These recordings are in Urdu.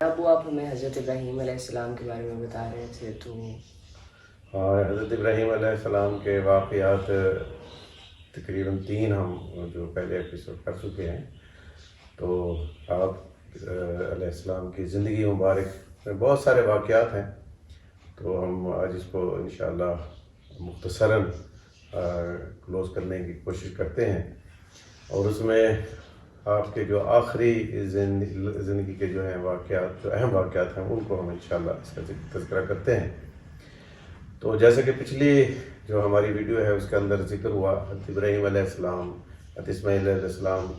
ابو آپ ہمیں حضرت ابراہیم علیہ السلام کے بارے میں بتا رہے تھے تو حضرت ابراہیم علیہ السلام کے واقعات تقریباً 3 ہم جو پہلے ایپیسوڈ کر چکے ہیں. تو آپ علیہ السلام کی زندگی مبارک میں بہت سارے واقعات ہیں، تو ہم آج اس کو انشاءاللہ مختصراً کلوز کرنے کی کوشش کرتے ہیں، اور اس میں آپ کے جو آخری زندگی کے جو ہیں واقعات، جو اہم واقعات ہیں، ان کو ہم انشاءاللہ اس کا تذکرہ کرتے ہیں. تو جیسے کہ پچھلی جو ہماری ویڈیو ہے اس کے اندر ذکر ہوا، حضرت ابراہیم علیہ السلام حضرت اسماعیل علیہ السلام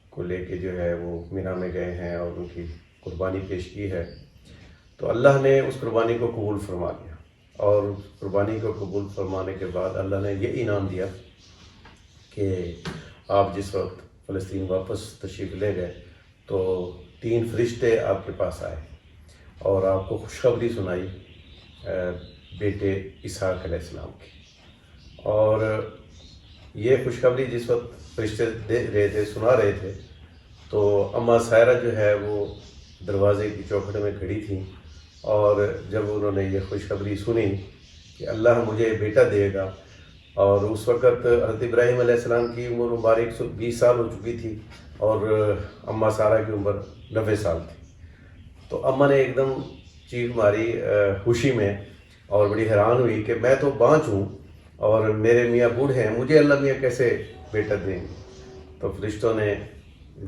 کو لے کے جو ہے وہ مینا میں گئے ہیں اور ان کی قربانی پیش کی ہے. تو اللہ نے اس قربانی کو قبول فرما لیا، اور قربانی کو قبول فرمانے کے بعد اللہ نے یہ انعام دیا کہ آپ جس وقت فلسطین واپس تشریف لے گئے تو 3 فرشتے آپ کے پاس آئے اور آپ کو خوشخبری سنائی بیٹے اسحاق علیہ السلام کی. اور یہ خوشخبری جس وقت فرشتے دے رہے تھے، سنا رہے تھے، تو اماں سائرہ جو ہے وہ دروازے کی چوکھٹ میں کھڑی تھیں، اور جب انہوں نے یہ خوشخبری سنی کہ اللہ مجھے بیٹا دے گا، اور اس وقت حضرت ابراہیم علیہ السلام کی عمر مبارک 20 سال ہو چکی تھی اور اماں سارہ کی عمر 90 سال تھی. تو اماں نے ایک دم چیخ ماری خوشی میں، اور بڑی حیران ہوئی کہ میں تو بانجھ ہوں اور میرے میاں بوڑھے ہیں، مجھے اللہ میاں کیسے بیٹا دیں گے. تو فرشتوں نے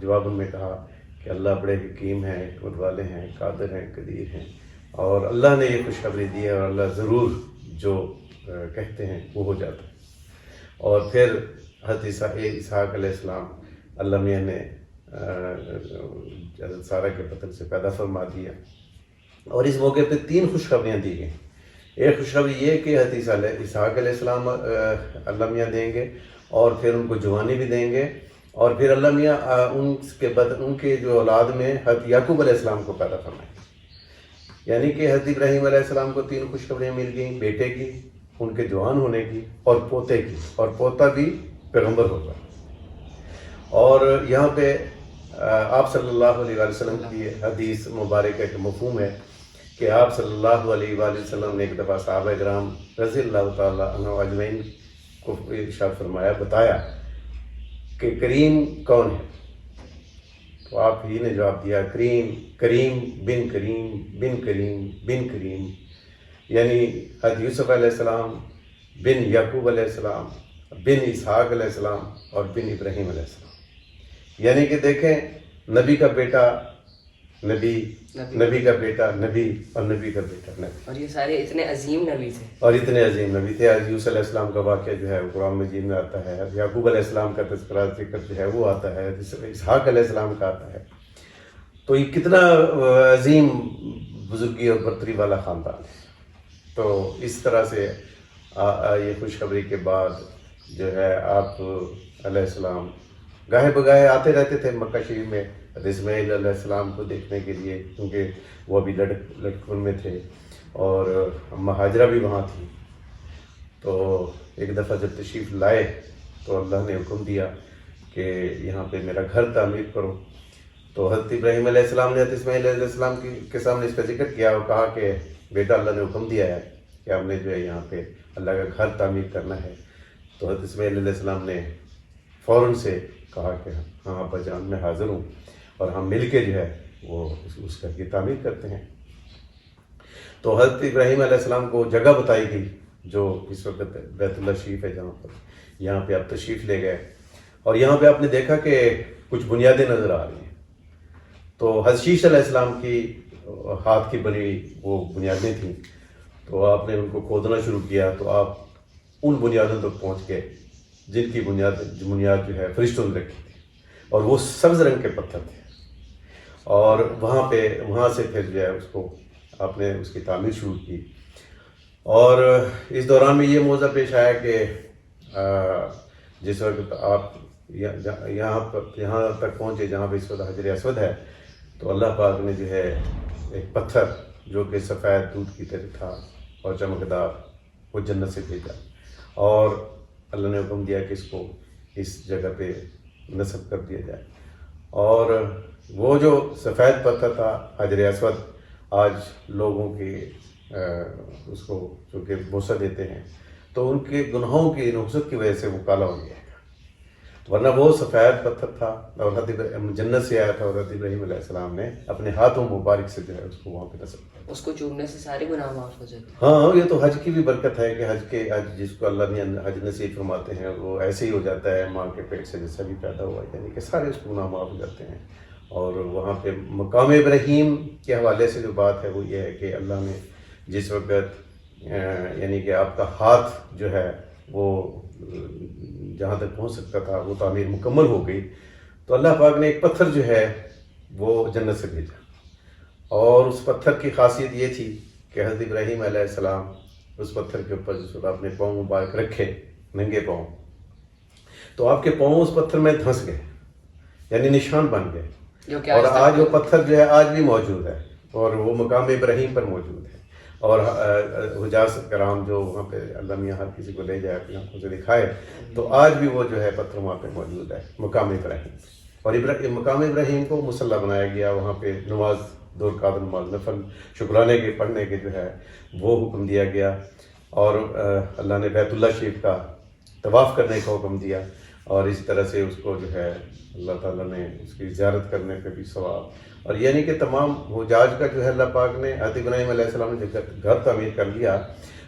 جواب میں کہا کہ اللہ بڑے حکیم ہیں، حکمت والے ہیں، قادر ہیں، قدیر ہیں، اور اللہ نے یہ خوشخبری دی ہے، اور اللہ ضرور جو کہتے ہیں وہ ہو جاتا ہے. اور پھر حضرت اسحاق علیہ السلام اللہ میاں نے حضرت سارہ کے بطن سے پیدا فرما دیا. اور اس موقع پہ 3 خوشخبریاں دی گئیں. ایک خوشخبری یہ کہ حضرت اسحاق علیہ السلام اللہ میاں دیں گے، اور پھر ان کو جوانی بھی دیں گے، اور پھر اللہ میاں ان کے جو اولاد میں حضرت یعقوب علیہ السلام کو پیدا فرمائیں گے. یعنی کہ حضرت ابراہیم علیہ السلام کو 3 خوشخبریاں مل گئیں، بیٹے کی، ان کے جوان ہونے کی، اور پوتے کی، اور پوتا بھی پیغمبر ہوگا. اور یہاں پہ آپ صلی اللہ علیہ وآلہ وسلم کی حدیث مبارک ہے کہ مفہوم ہے کہ آپ صلی اللہ علیہ وآلہ وسلم نے ایک دفعہ صحابہ کرام رضی اللہ تعالیٰ عنہ اجمعین کو ارشاد فرمایا، بتایا کہ کریم کون ہے؟ تو آپ ہی نے جواب دیا، کریم بن کریم بن کریم بن کریم، یعنی حضرت یوسف علیہ السلام بن یعقوب علیہ السلام بن اسحاق علیہ السلام اور بن ابراہیم علیہ السلام. یعنی کہ دیکھیں، نبی کا بیٹا نبی، نبی کا بیٹا نبی، اور نبی کا بیٹا نبی، اور یہ سارے اتنے عظیم نبی تھے. اور اتنے عظیم نبی تھے. حضرت یوسف علیہ السلام کا واقعہ جو ہے وہ قرآن مجید میں آتا ہے، یعقوب علیہ السلام کا تذکرہ ذکر جو ہے وہ آتا ہے، اسحاق علیہ السلام کا آتا ہے. تو یہ کتنا عظیم بزرگی اور برتری والا خاندان ہے. تو اس طرح سے یہ خوشخبری کے بعد جو ہے آپ علیہ السلام گاہے بگاہے آتے رہتے تھے مکہ شریف میں حضرت اسماعیل علیہ السلام کو دیکھنے کے لیے، کیونکہ وہ ابھی لڑکپن میں تھے، اور اماں ہاجرہ بھی وہاں تھی. تو ایک دفعہ جب تشریف لائے تو اللہ نے حکم دیا کہ یہاں پہ میرا گھر تعمیر کرو. تو حضرت ابراہیم علیہ السلام نے حضرت اسماعیل علیہ السلام کے سامنے اس کا ذکر کیا اور کہا کہ بیٹا اللہ نے حکم دیا ہے کہ ہم نے جو ہے یہاں پہ اللہ کا گھر تعمیر کرنا ہے. تو حضرت اسماعیل علیہ السلام نے فوراً سے کہا کہ ہاں ابا جان میں حاضر ہوں، اور ہم مل کے جو ہے وہ اس گھر کی تعمیر کرتے ہیں. تو حضرت ابراہیم علیہ السلام کو جگہ بتائی گئی جو اس وقت بیت اللہ شریف ہے، جہاں پر یہاں پہ آپ تشریف لے گئے، اور یہاں پہ آپ نے دیکھا کہ کچھ بنیادیں نظر آ رہی ہیں. تو حضرت شیش علیہ السلام کی ہاتھ کی بنی ہوئی وہ بنیادیں تھیں. تو آپ نے ان کو کھودنا شروع کیا، تو آپ ان بنیادوں تک پہنچ گئے جن کی بنیاد جو ہے فرشتوں نے رکھی تھی، اور وہ سبز رنگ کے پتھر تھے. اور وہاں سے پھر جو ہے اس کو آپ نے اس کی تعمیر شروع کی. اور اس دوران میں یہ موضوع پیش آیا کہ جس وقت آپ یہاں تک پہنچے جہاں پہ اس وقت حجر اسود ہے، تو اللہ پاک نے جو ہے ایک پتھر جو کہ سفید دودھ کی طرح تھا اور چمکدار، وہ جنت سے بھیجا، اور اللہ نے حکم دیا کہ اس کو اس جگہ پہ نصب کر دیا جائے. اور وہ جو سفید پتھر تھا حجر اسود، آج لوگوں کی اس کو چونکہ بوسہ دیتے ہیں تو ان کے گناہوں کی نحوست کی وجہ سے وہ کالا ہو گیا، ورنہ وہ سفید پتھر تھا اور جنت سے آیا تھا، اور حضرت ابراہیم علیہ السلام نے اپنے ہاتھوں مبارک سے جو ہے اس کو وہاں پہ نصب کیا۔ اس کو چومنے سے سارے گناہ معاف ہو جاتے ہیں۔ ہاں، یہ تو حج کی بھی برکت ہے کہ حج جس کو اللہ نے حج نصیب فرماتے ہیں وہ ایسے ہی ہو جاتا ہے، ماں کے پیٹ سے جیسا بھی پیدا ہوا، یعنی کہ سارے اس کو گناہ معاف ہو جاتے ہیں۔ اور وہاں پہ مقام ابراہیم کے حوالے سے جو بات ہے وہ یہ ہے کہ اللہ نے جس وقت یعنی کہ آپ کا ہاتھ جو ہے وہ جہاں تک پہنچ سکتا تھا وہ تعمیر مکمل ہو گئی، تو اللہ پاک نے ایک پتھر جو ہے وہ جنت سے بھیجا، اور اس پتھر کی خاصیت یہ تھی کہ حضرت ابراہیم علیہ السلام اس پتھر کے اوپر جس وقت اپنے پاؤں مبارک رکھے، ننگے پاؤں، تو آپ کے پاؤں اس پتھر میں دھنس گئے، یعنی نشان بن گئے، اور آج وہ پتھر جو ہے آج بھی موجود ہے، اور وہ مقام ابراہیم پر موجود ہے، اور حجاز کرام جو وہاں پہ اللہ میاں ہر کسی کو لے جائے اپنی آنکھوں سے دکھائے، تو آج بھی وہ جو ہے پتھر وہاں پہ موجود ہے مقام ابراہیم، اور مقام ابراہیم کو مصلی بنایا گیا، وہاں پہ نماز 2 رکعت نماز نفل شکرانے کے پڑھنے کے جو ہے وہ حکم دیا گیا، اور اللہ نے بیت اللہ شریف کا طواف کرنے کا حکم دیا، اور اس طرح سے اس کو جو ہے اللہ تعالیٰ نے اس کی زیارت کرنے پہ بھی ثواب، اور یعنی کہ تمام حجاج کا جو ہے اللہ پاک نے حضرت ابراہیم علیہ السلام نے جب گھر تعمیر کر لیا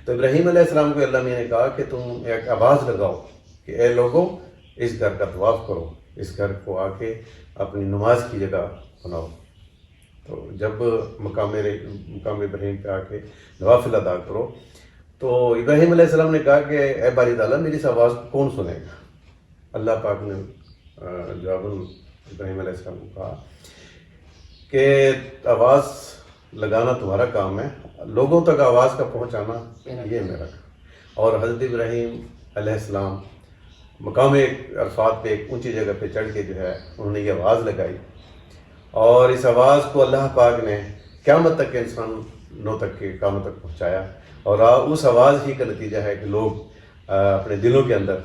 تو ابراہیم علیہ السلام کو اللہ میاں نے کہا کہ تم ایک آواز لگاؤ کہ اے لوگوں اس گھر کا طواف کرو، اس گھر کو آ کے اپنی نماز کی جگہ بناؤ۔ تو جب مقام ابراہیم پہ آ کے نوافل ادا کرو، تو ابراہیم علیہ السلام نے کہا کہ اے باری تعالیٰ میری اس آواز کو کون سنے گا؟ اللہ پاک نے جواب ابراہیم علیہ السلام کو کہا کہ آواز لگانا تمہارا کام ہے، لوگوں تک آواز کا پہنچانا یہ میرا کام۔ اور حضرت ابراہیم علیہ السلام مقام عرفات پہ ایک اونچی جگہ پہ چڑھ کے جو ہے انہوں نے یہ آواز لگائی، اور اس آواز کو اللہ پاک نے قیامت تک کے انسانوں تک کے کاموں تک پہنچایا، اور اس آواز ہی کا نتیجہ ہے کہ لوگ اپنے دلوں کے اندر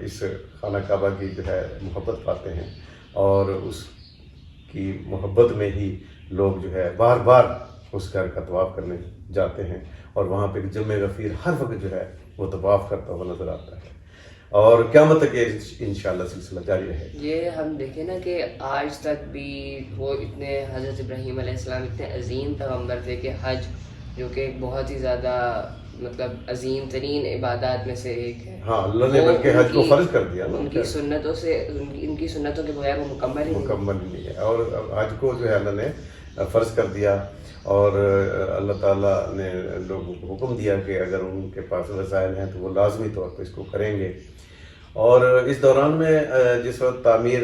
اس خانہ کعبہ کی جو ہے محبت پاتے ہیں، اور اس کی محبت میں ہی لوگ جو ہے بار بار اس گھر کا طواف کرنے جاتے ہیں، اور وہاں پہ جمع غفیر ہر وقت جو ہے وہ طواف کرتا ہوا نظر آتا ہے، اور قیامت تک یہ انشاءاللہ سلسلہ جاری رہے گا۔ یہ ہم دیکھیں نا کہ آج تک بھی وہ اتنے حضرت ابراہیم علیہ السلام اتنے عظیم پیغمبر تھے کہ حج جو کہ ایک بہت ہی زیادہ مطلب عظیم ترین عبادات میں سے ایک ہے، ہاں اللہ نے بلکہ حج کو فرض کر دیا، ان کی سنتوں سے ان کی سنتوں کے بغیر وہ مکمل ہی نہیں ہے، اور حج کو جو ہے اللہ نے فرض کر دیا، اور اللہ تعالیٰ نے لوگوں کو حکم دیا کہ اگر ان کے پاس وسائل ہیں تو وہ لازمی طور پہ اس کو کریں گے۔ اور اس دوران میں جس وقت تعمیر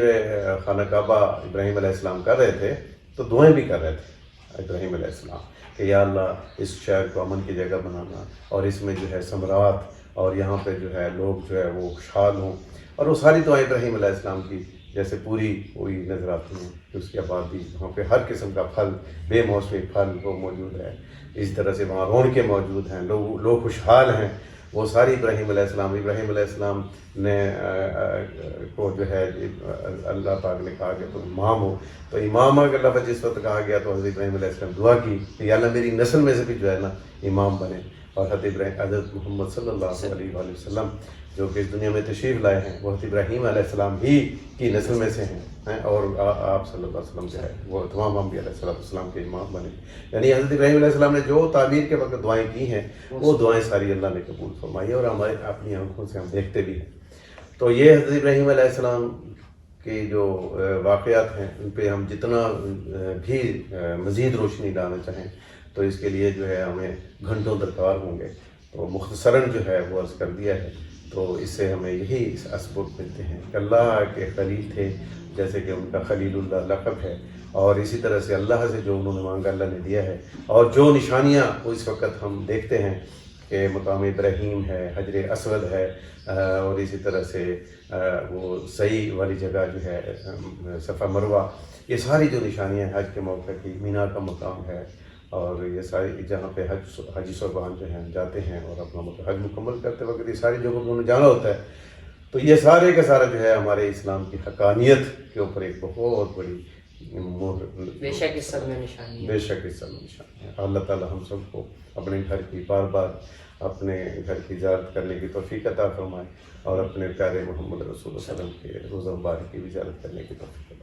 خانہ کعبہ ابراہیم علیہ السلام کر رہے تھے تو دعائیں بھی کر رہے تھے ابراہیم علیہ السلام کہ یا اللہ اس شہر کو امن کی جگہ بنانا، اور اس میں جو ہے ثمرات، اور یہاں پہ جو ہے لوگ جو ہے وہ خوشحال ہوں، اور وہ ساری دعائیں ابراہیم علیہ السلام کی جیسے پوری ہوئی نظر آتی ہیں کہ اس کے بعد بھی وہاں پہ ہر قسم کا پھل، بے موسمی پھل وہ موجود ہے، اس طرح سے وہاں رونقیں موجود ہیں، لوگ خوشحال ہیں، وہ ساری ابراہیم علیہ السلام نے کو جو ہے اللہ پاک نے کہا کہ تم امام ہو، تو امام کا لفظ جس وقت کہا گیا تو حضرت ابراہیم علیہ السلام دعا کی کہ یا اللہ میری نسل میں سے بھی جو ہے نا امام بنے، اور حضرت محمد صلی اللہ علیہ وآلہ وسلم جو کہ اس دنیا میں تشریف لائے ہیں وہ حضرت ابراہیم علیہ السلام ہی کی نسل میں سے ہیں، اور آپ صلی اللہ علیہ وسلم جو ہے وہ تمام انبیاء علیہ السلام کے امام بنے، یعنی حضرت ابراہیم علیہ السلام نے جو تعمیر کے وقت دعائیں کی ہیں وہ دعائیں ساری اللہ نے قبول فرمائی، اور ہمارے اپنی آنکھوں سے ہم دیکھتے بھی ہیں۔ تو یہ حضرت ابراہیم علیہ السلام کے جو واقعات ہیں ان پہ ہم جتنا بھی مزید روشنی ڈالنا چاہیں تو اس کے لیے جو ہے ہمیں گھنٹوں درکار ہوں گے، تو مختصراً جو ہے وہ عرض کر دیا ہے، تو اس سے ہمیں یہی اسباب ملتے ہیں کہ اللہ کے خلیل تھے، جیسے کہ ان کا خلیل اللہ لقب ہے، اور اسی طرح سے اللہ سے جو انہوں نے مانگا اللہ نے دیا ہے، اور جو نشانیاں اس وقت ہم دیکھتے ہیں کہ مقام ابراہیم ہے، حجر اسود ہے، اور اسی طرح سے وہ سعی والی جگہ جو ہے صفا مروہ، یہ ساری جو نشانیاں حج کے موقع کی، مینا کا مقام ہے، اور یہ ساری جہاں پہ حجی صاحبان جو ہیں جاتے ہیں اور اپنا حج مکمل کرتے وقت یہ ساری جگہوں پہ انہیں جانا ہوتا ہے، تو یہ سارے کا سارا جو ہے ہمارے اسلام کی حقانیت کے اوپر ایک بہت بڑی مہر، بے شک اس سب میں نشانی ہے. بے شک اس سب میں نشانی ہے. اللہ تعالی ہم سب کو اپنے گھر کی بار بار اپنے گھر کی زیارت کرنے کی توفیق عطا فرمائے اور اپنے پیارے محمد رسول اللہ صلی اللہ علیہ وسلم کے روضہ مبارک کی بھی زیارت کرنے کی توفیق عطا فرمائے.